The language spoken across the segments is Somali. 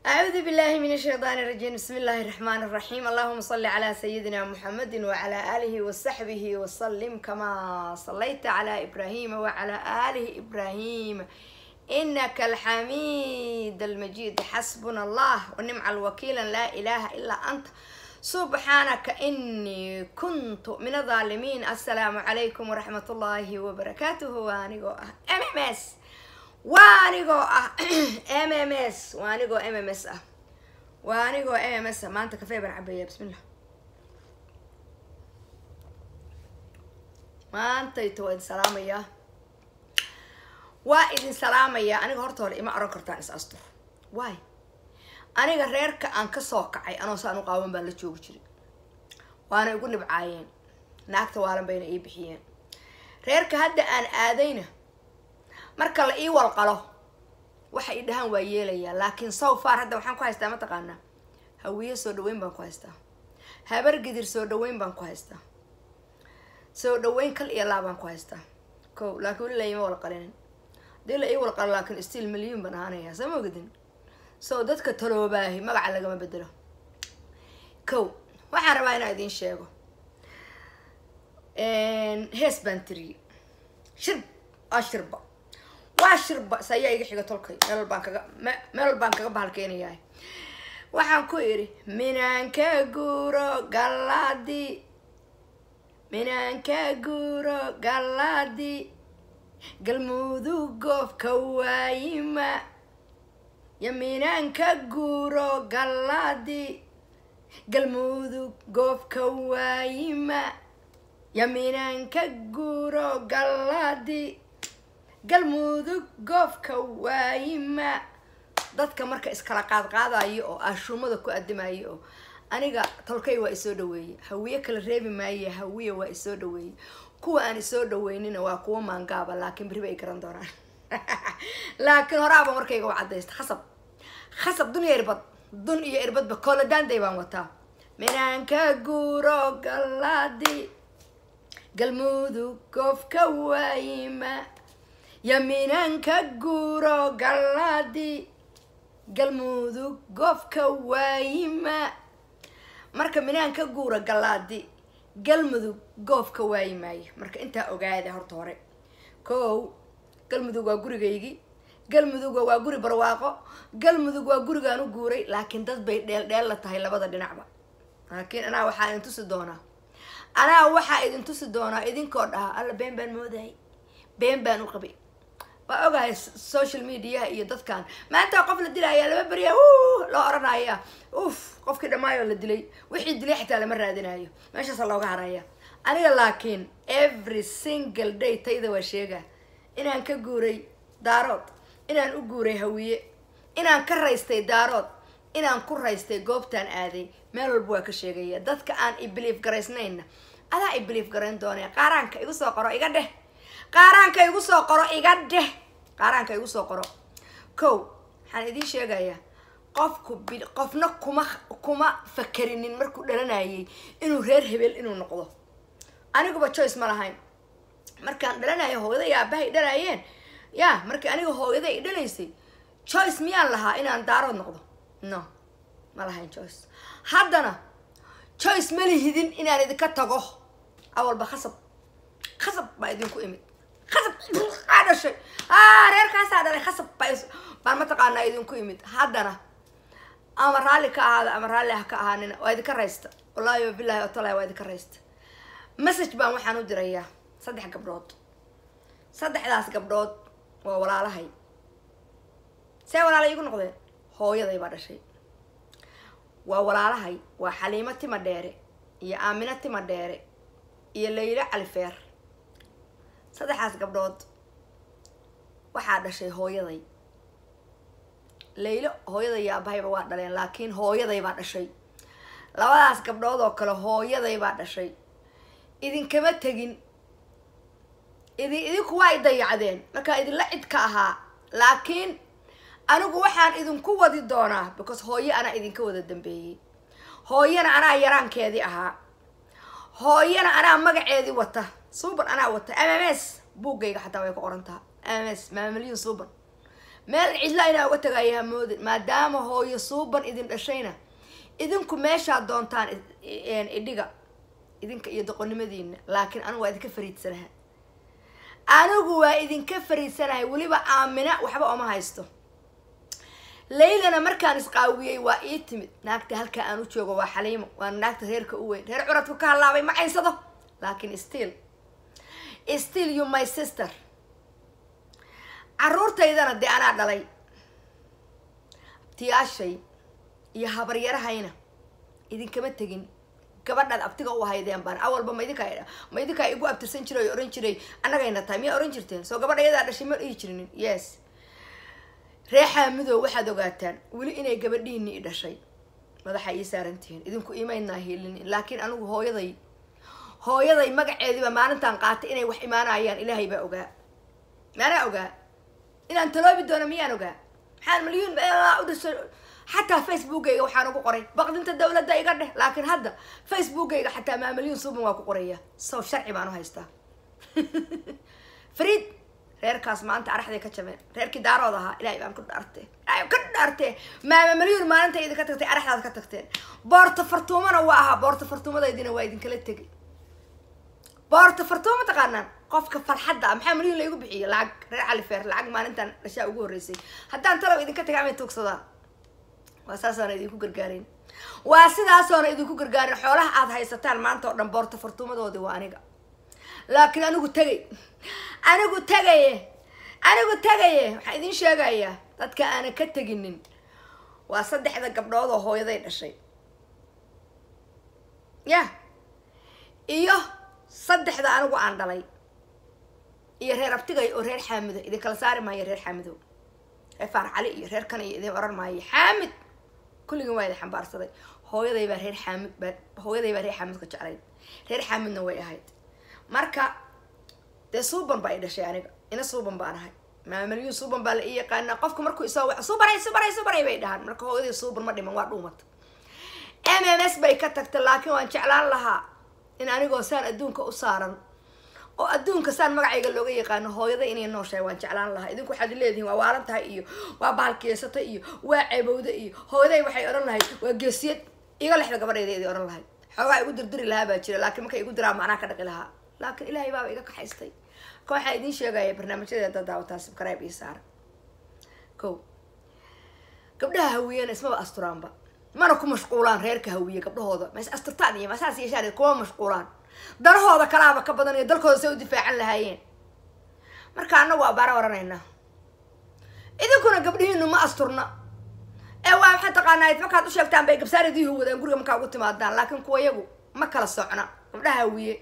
أعوذ بالله من الشيطان الرجيم. بسم الله الرحمن الرحيم. اللهم صل على سيدنا محمد وعلى آله وصحبه وسلم كما صليت على إبراهيم وعلى آله إبراهيم إنك الحميد المجيد. حسبنا الله ونعم الوكيل، لا إله إلا أنت سبحانك إني كنت من الظالمين. السلام عليكم ورحمة الله وبركاته. وانيقو MMS وانيقو MMS وانيقو MMS وانيقو MMS. ما أنت كفاية بنعبيه. بسم الله. ما أنت يتوين سلام يا وإذن سلام يا أنا هرتول إما أرى كرتان أستر واي أنا غيرك أنك ساقعي أنا سأنو قاوم بالجوج جري وأنا يقول نبعاين ناكت وارم بين إيه بحيان غيرك هدا أن آذينا مركل إيه والقلو وحي دهان ويليا لكن صوفار هدا وحن كويستا ما تقانا هوية سودوين بان كويستا هبر قدر سودوين بان كويستا سودوين كل إيلا بان كويستا كو لكن ولا يما والقلين دي لا إيه والقلو لكن استيل مليون بنهانا يا سمو قدن سو dadka taloobahay magaca lagama bedelo kow waxaan rabaa inaan idin sheego hees baan tiri shirba waa shirba saya iga xiga tolkay meel baan kaga bahalkeenayaa waxaan ku iri minanka guro galadi galmudug goofka waayima يمينك جورو قلادي قلمودو قوف كوايما يمينك جورو قلادي قلمودو قوف كوايما dadka marka iskala qaadayo ashuumada ku adimaayo aniga tolkay waa isoo dhaweeyay hawiye kala reebi maayo hawiye waa isoo dhaweeyay kuwa aan isoo dhaweynina waa kuwa maangaaba laakiin bari bay garan doonaan لكن هرابا مركي قو عديست خصب دنيا إربط بكل دان ديبان وطا منانكا قورو قلادي قلمودو كوف كوايما يمينانكا قورو قلادي قلمودو كوف كوايما مركا منانكا قورو قلادي قلمودو كوف كوايما مركا انتا اوغايدا هرطوري كو galmudug waa gurigaygi galmudug waa guri barwaaqo galmudug waa gurigaan u guuray laakiin dad bay dheel la tahay labada dhinacba laakiin ana waxa idin tusi doonaa idinkoo dhaha alla been baan mooday been baan u qabay waa ogahay social media iyo dadkan maanta qof la dilaya laba bariya loo oranaya qofkii dhamaayo la dilay wixii dilay xitaa lama raadinayo meeshaas looga haraya aniga laakiin every single day tayda waa sheega inaan ka guuray daarood inaan u guuray hawiye inaan ka raystay daarood inaan ku raystay goobtaan aaday meel walba waa ka sheegaya dadka aan i believe garaysnayna adaa i believe garayn doonay qaaraanka igu soo qoro iga dheh qaaraanka igu soo qoro iga dheh qaaraanka igu soo qoro kow waxaan idiin sheegayaa qofna kuma fakarinin markuu dhalanayay inuu reer hebel inuu noqdo aniguba choice ma lahayn markaan dhalanayo hooyaday aabahay dhalayeen ya markii aniga hooyaday i dhalaysay choice miyaan lahaa inaan daarood noqdo no ma lahayn choice haddana choice ma lihidin inaan idinka tago awalba khasab baa idinku imid khasab dhashay reerkaasaa dhalay khasab baan mataqaanaa idinku imid haddana ama raalli ka ahaada ama raalli ah ka ahaanina waa idinka raysta wallaahi wabilaahi watalahi waa idinka raysta message baan waxaan u dirayaa saddexdaas gabdhood waa walaalahay see walaalay igu noqdeen hooyaday baa dhashay waa walaalahay waa xaliimo tima dheere iyo aamino tima dheere iyo laylo califeer saddexdaas gabdhood waxaa dhashay hooyaday laylo hooyaday iyo aabahayba waa dhaleen laakiin hooyaday baa dhashay labadaas gabdhood oo kale hooyaday baa dhashay idinkama tegin idinku waa i dayacdeen markaa idinla cid ka ahaa laakiin anigu waxaan idinku wadi doonaa because hooye anaa idinka wada dambeeyey hooyana anaa yaraankeedii ahaa hooyana anaa magaceedii wata suuban anaa wata MMS buuggayga xataa way ku qoran tahay MMS maamuliyun suuban meel cidla inaa uga tagayaa moodin maadaama hooyo suuban idin dhashayna idinku meeshaa doontaan idhiga idinka iyo doqonnimadiina laakiin anigu waa idinka fariidsanahay weliba aamina waxba oma haysto laylana markaan isqaawiyey waa ii timid naagta halkaa aan u joogo waa xaliimo waa naagta reerka u weyn reer curadku ka halaabay ma caynsado laakiin still you my sister caruurtaydana dee anaa dhalay abtiyaashay iyo habaryarahayna idinkama tegin gabadhaad abtiga u haydeen baan awalba ma idinkaa igu abtirsan jiray oo oran jiray annagayna tahay miyaa oran jirteen soo gabadha iyadaa dhashay ma dhihi jirinin yes reexaa midow waxaad ogaataan weli inay gabadhiini i dhashay madaxa ii saarantihiin idinku imaynaa hiilinin laakiin anigu hooyaday magaceediiba maalintaan qaatay inay wax imaanayaan ilaahay baa ogaa maanaa ogaa inaan taloobi doono miyaan ogaa maxaan milyuun u dhiso xataa facebookayga waxaan ugu qoray baqdinta dawladda iga dheh laakiin hadda facebookayga xataa maa milyuun suuban waa ku qoraya sow sharci baan u haystaa fariid reerkaas maanta araxday ka jabeen reerkii daarood ahaa ilaahay baan ku dhaartee maama milyuun maalinta idinka tagtay araxdaad ka tagteen boorta fartuumana waa ahaa boorta fartuumadaydina waa idinkala tegay boorta fartuuma taqaanaan qofka farxadda maxaa milyuun laygu bixiyay lacag reer califeer lacag maalintan dhashaa ugu horreysay haddaan talow idinka taga amay tuugsadaan waa saasoona idinku gargaarin xoolaha aad haysataan maanta oo dhan boorta fartuumadoodii waa aniga laakiin anigu tagaye waxaan idin sheegayaa dadka aanan ka teginin waa 3 gabdhood oo hooyaday dhashay iyo 3 anigu aan dhalay iyo reer abtigay oo reer xaamido idin kala saari maayo reer xaamido reer faar cali iyo reer kan iyo idin oran maayo xaamid kulligan waa idin xambaarsaday hooyaday baa reer xaamid ka jeclayd reer xaamidna way ahayd marka dee suuban baa i dhashay aniga ina suuban baan ahay maama milyuun suuban baa la ii yaqaanaa qofka markuu isoo waco subaray bay dhahaan marka hooyadii suuban ma dhiman waa dhuumata MMS bay ka tagta laakiin waan jeclaan lahaa in anigoo saan adduunka u saaran oo adduunka saan magacayga looga yaqaano hooyaday inay nooshahay waan jeclaan lahaa idinku waxaad leedihiin waa waalan tahay iyo waa bahalkeysata iyo waa ceebowda iyo hooyaday waxay odhan lahayd waa geesiyad iga lexda gabadhayda idii odhan lahayd xoogaa igu dirdiri lahaa baa jira laakiin markay igu diraa macnaa ka dhaqi lahaa laakiin ilaahay baaba iga kaxaystay ka waxaa idiin sheegaya barnaamijyadeeda dad daawataa subscribe iyo saara gabdhaha hawiyana ismaba asturaanba mana ku mashquulaan reerka hawiye gabdhahooda mas asturtaan iyo masaas yeeshaan kuma mashquulaan darahooda kalaaba ka badan iyo dalkooda say u difaacan lahaayeen marka annagu waa baara waranaynaa idinkuna gabdhihiinu ma asturna waa maxaa taqaanayd markaad u sheegtaan bay gabsaaridii huwadaan guriga markaa ugu timaadaan laakiin kuwa iyagu ma kala socna gabdhaha hawiye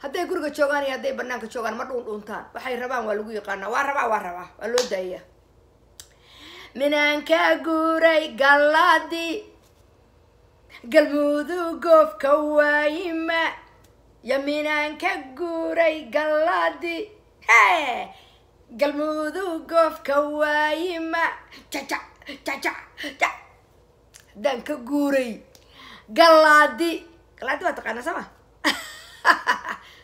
hadday guriga joogaan iyo hadday banaanka joogaan ma dhuundhuuntaan waxay rabaan waa lagu yaqaanaa waa rabaa waa loo daayaa minaanka guuray galaadi galmudug goofka waayima ya minaanka guuray galaadi galmudug goofka waayima haddaan ka guuray galaadi waa taqaanaa sama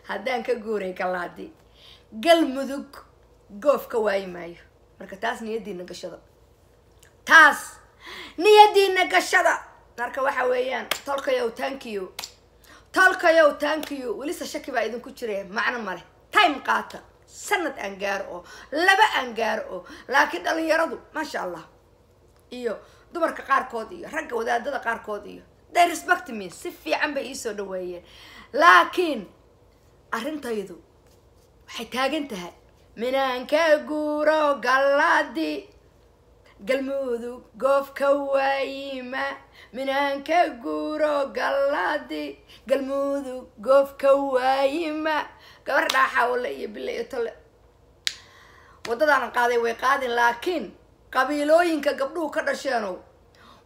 haddaan ka guuray galaadi galmudug goofka waayi maayo marka taas niyadiina gashada marka waxa weeyaan tolkayow thank you welisa shaki baa idinku jireen macno male time qaata sanad aan gaaro oo 2 aan gaaro oo laakiin dhalinyaradu maasha allah iyo dumarka qaarkood iyo ragga wadaadada qaarkood iyo they respect me si fiican bay ii soo dhaweeyeen laakiin arrintaydu waxay taagan tahay minaanka guuro galaadi galmudug goofka waayima minaanka guuro galaadi galmudug goofka waayima gabar dhaaxawle iyo bille iyo tole wadadaan qaaday way qaadin laakiin qabiilooyinka gabdhuhu ka dhasheeno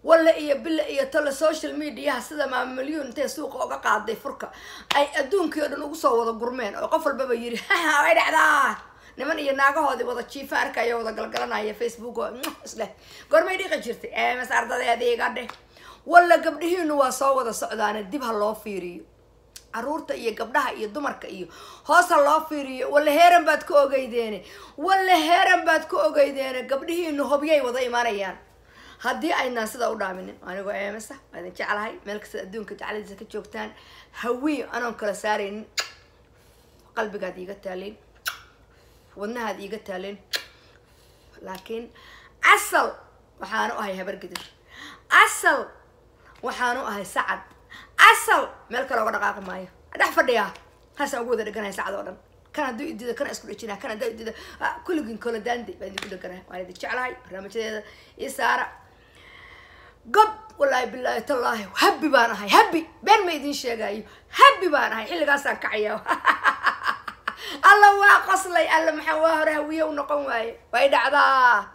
walla iyo bille iyo tole social media sida maama milyuun intay suuqa uga qaaday furka ay adduunkii oo dhan ugu soo wada gurmeen oo qof walbaba yiri way dhacdaa niman iyo naagahoodii wada jiifa arkaya wada galgalanaya Facebook oo isle gormay dhiqi jirtay masardadeedii iga dheh walla gabdhihiinu waa soo wada socdaan dib ha loo fiiriyo caruurta iyo gabdhaha iyo dumarka iyo hoosa loo fiiriyo walla heeran baad ku ogeydeene gabdhihiinu hobyay wada imaanayaan haddii aynaan sida u dhaaminin anigoo eemasa waa idin jeclahay meel kasta adduunka jecladiisa ka joogtaan hawiyo anoon kala saaraynin qalbigaad iiga taaleyn wadnahaad iiga taaleyn laakiin asal waxaanu ahay habargidir asal waxaanu ahay sacad asal meel kale uga dhaqaaqi maayo dhex fadhiyaa haasaan ugu wada dheganahay sacad oo dhan kan hadduu idida kana isku dhejinaa kan hadduu idida kulligiin kala daandi baan idinku dheganahay waan idin jeclahay barnaamijyadeeda ii saara gob wallaahi bilaahi tallaahi habbi baan ahay habbi been ma idin sheegayo habbi baan ahay xilligaasaan kacayaa alla waa qoslay alla maxaa waa hore hawiye u noqon waaye way dhacdaa